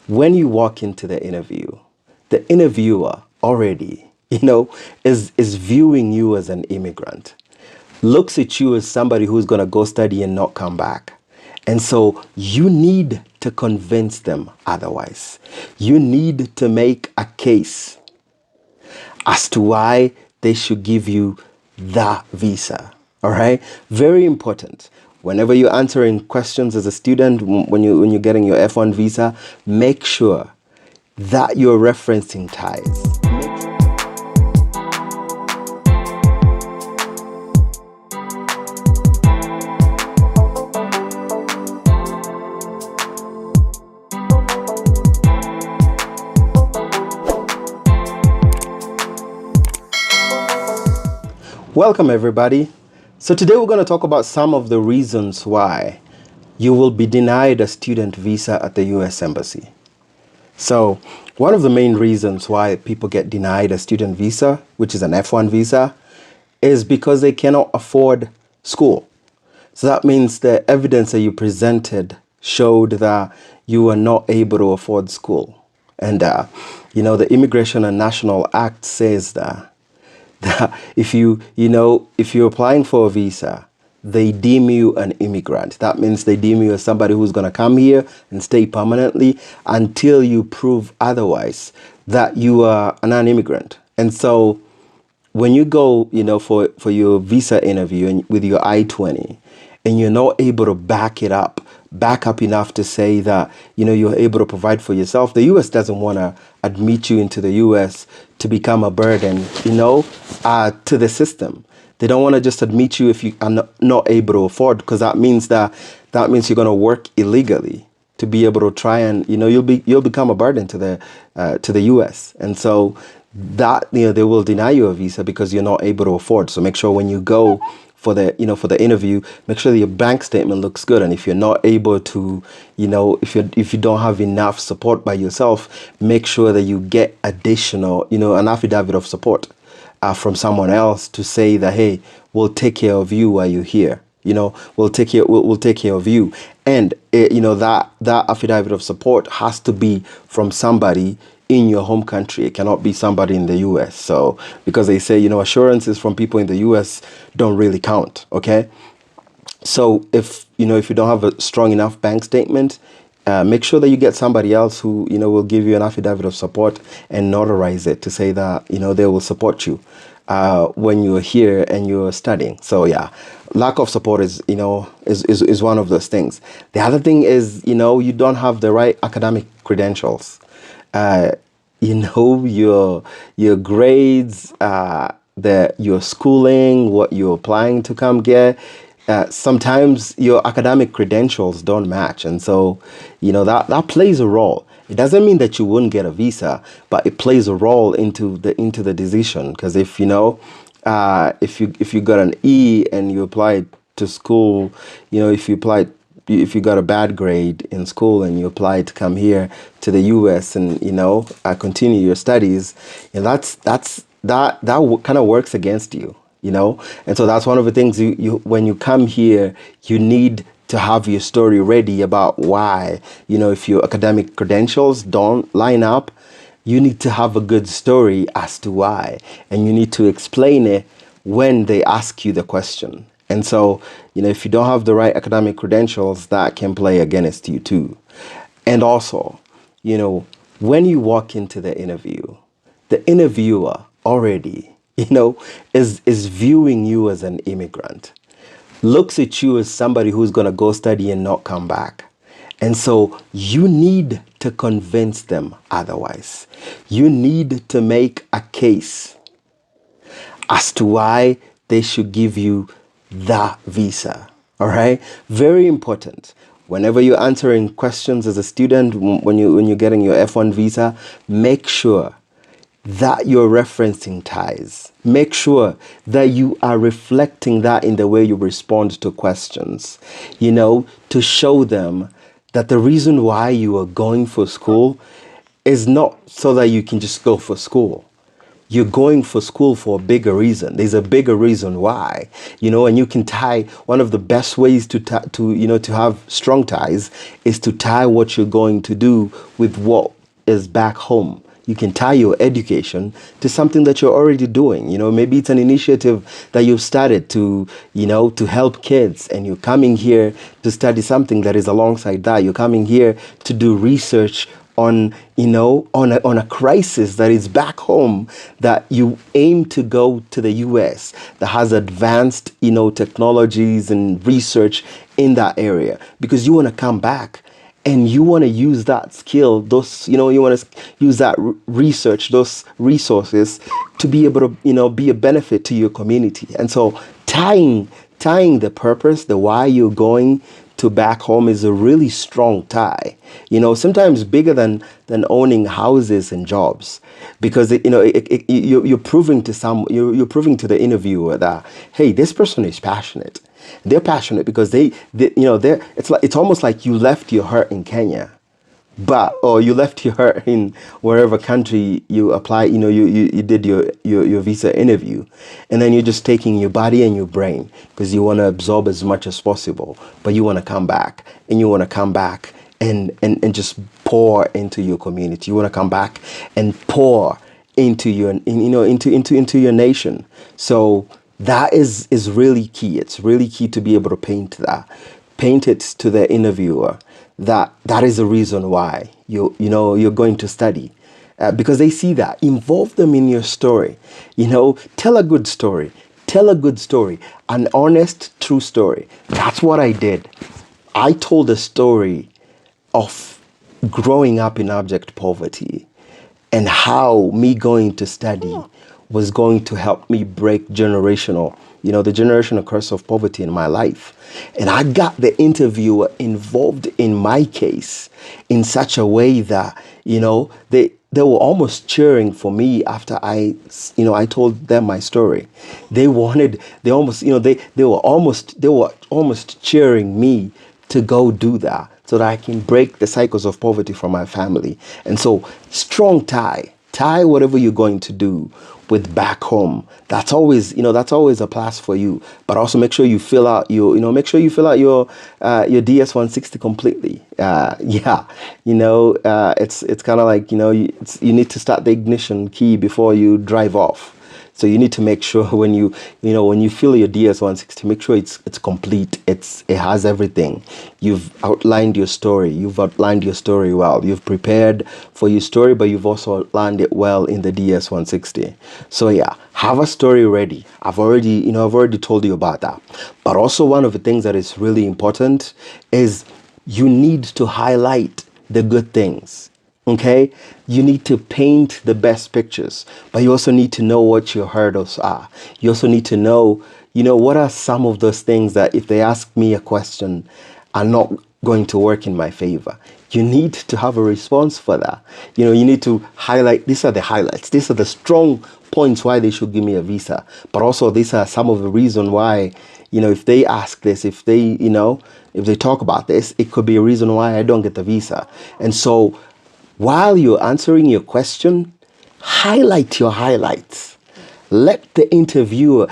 when you walk into the interviewer already, is viewing you as an immigrant, looks at you as somebody who's going to go study and not come back. And so you need to convince them otherwise. You need to make a case as to why they should give you the visa. All right? Very important. Whenever you're answering questions as a student, when you're getting your F1 visa, make sure that you're referencing ties. Welcome everybody. So today we're going to talk about some of the reasons why you will be denied a student visa at the US Embassy. So one of the main reasons why people get denied a student visa, which is an F1 visa, is because they cannot afford school. So that means the evidence that you presented showed that you were not able to afford school. And, the Immigration and National Act says that if you're applying for a visa, they deem you an immigrant. That means they deem you as somebody who's going to come here and stay permanently until you prove otherwise that you are a non-immigrant. And so when you go, for your visa interview with your I-20 and you're not able to back up enough to say that, you're able to provide for yourself, the U.S. doesn't want to admit you into the U.S. to become a burden, to the system. They don't want to just admit you if you are not able to afford, because that means you're going to work illegally to be able to try and, you'll become a burden to the U.S. And so that, they will deny you a visa because you're not able to afford. So make sure when you go for the interview, make sure that your bank statement looks good. And if you're not able to, if you don't have enough support by yourself, make sure that you get additional, an affidavit of support from someone else to say that, hey, we'll take care of you while you're here. We'll take care of you. And that affidavit of support has to be from somebody in your home country. It cannot be somebody in the US. So because they say, assurances from people in the US don't really count. Okay. So if you don't have a strong enough bank statement, make sure that you get somebody else who, will give you an affidavit of support and notarize it to say that, they will support you when you're here and you're studying. So yeah, lack of support is one of those things. The other thing is, you don't have the right academic credentials. Your grades, your schooling, what you're applying to come get. Sometimes your academic credentials don't match, and so that plays a role. It doesn't mean that you wouldn't get a visa, but it plays a role into the decision. Because if you got an E and you applied to school, if you got a bad grade in school and you apply to come here to the US and continue your studies, that kind of works against you, and so that's one of the things you when you come here, you need to have your story ready about why, if your academic credentials don't line up, you need to have a good story as to why, and you need to explain it when they ask you the question. And so, if you don't have the right academic credentials, that can play against you too. And also, when you walk into the interviewer already, is viewing you as an immigrant, looks at you as somebody who's going to go study and not come back. And so you need to convince them otherwise. You need to make a case as to why they should give you the visa. All right. Very important. Whenever you're answering questions as a student, when you're getting your F1 visa, make sure that you're referencing ties. Make sure that you are reflecting that in the way you respond to questions, to show them that the reason why you are going for school is not so that you can just go for school. you're going for school for a bigger reason. There's a bigger reason why, and you can tie one of the best ways to have strong ties is to tie what you're going to do with what is back home. You can tie your education to something that you're already doing. Maybe it's an initiative that you've started to help kids, and you're coming here to study something that is alongside that. You're coming here to do research on on a crisis that is back home, that you aim to go to the US that has advanced technologies and research in that area, because you want to come back and you want to use that skill, you want to use that research, those resources, to be able to be a benefit to your community. And so tying the purpose, the why you're going to back home, is a really strong tie. Sometimes bigger than owning houses and jobs, because you're proving to the interviewer that, hey, this person is passionate. They're passionate because it's almost like you left your hurt in Kenya, or you left your hurt in wherever country you apply, you did your visa interview, and then you're just taking your body and your brain because you want to absorb as much as possible, but you want to come back, and you want to come back and just pour into your community. You want to come back and pour into your into your nation. So that is really key. It's really key to be able to paint it to the interviewer that is the reason why you're going to study, because they see that. Involve them in your story. Tell a good story. Tell a good story, an honest, true story. That's what I did. I told a story of growing up in abject poverty, and how me going to study was going to help me break the generational curse of poverty in my life. And I got the interviewer involved in my case in such a way that, they were almost cheering for me after I told them my story. They were almost cheering me to go do that, so that I can break the cycles of poverty from my family. And so, strong tie whatever you're going to do with back home. That's always a plus for you. But also make sure you fill out your DS-160 completely. It's kind of like, you need to start the ignition key before you drive off. So you need to make sure when you fill your DS-160, make sure it's complete. It has everything. You've outlined your story. You've outlined your story well. You've prepared for your story, but you've also outlined it well in the DS-160. So yeah, have a story ready. I've already told you about that. But also, one of the things that is really important is you need to highlight the good things. Okay, you need to paint the best pictures, but you also need to know what your hurdles are. You also need to know, what are some of those things that if they ask me a question are not going to work in my favor. You need to have a response for that. You need to highlight, these are the highlights. These are the strong points why they should give me a visa. But also, these are some of the reasons why, if they ask this, if they talk about this, it could be a reason why I don't get the visa. And so, while you're answering your question, highlight your highlights. Let the interviewer,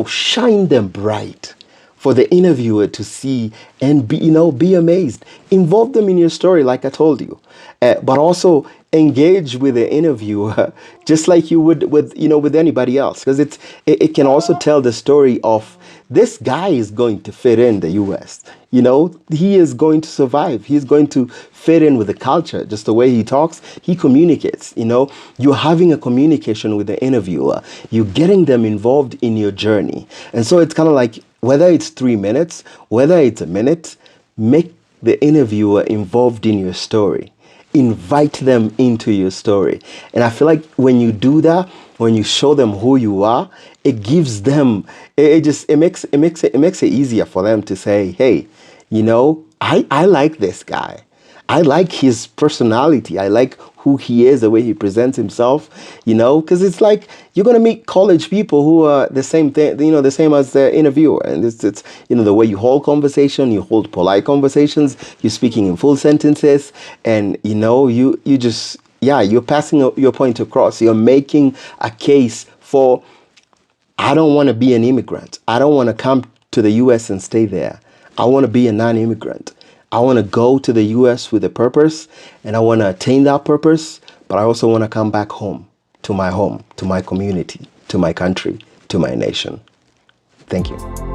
shine them bright for the interviewer to see and be amazed. Involve them in your story, like I told you, but also engage with the interviewer just like you would with anybody else, because it can also tell the story of this guy is going to fit in the US. He is going to survive. He's going to fit in with the culture, just the way he talks, he communicates. You're having a communication with the interviewer. You're getting them involved in your journey. And so it's kind of like, whether it's 3 minutes, whether it's a minute, make the interviewer involved in your story. Invite them into your story. And I feel like when you do that, when you show them who you are, it gives them, it makes it easier for them to say, hey, I like this guy. I like his personality. I like who he is, the way he presents himself, because it's like you're going to meet college people who are the same thing, the same as the interviewer. And it's the way you hold conversation, you hold polite conversations, you're speaking in full sentences, and, you just yeah, you're passing your point across. You're making a case for, I don't want to be an immigrant. I don't want to come to the US and stay there. I want to be a non-immigrant. I want to go to the US with a purpose, and I want to attain that purpose, but I also want to come back home, to my community, to my country, to my nation. Thank you.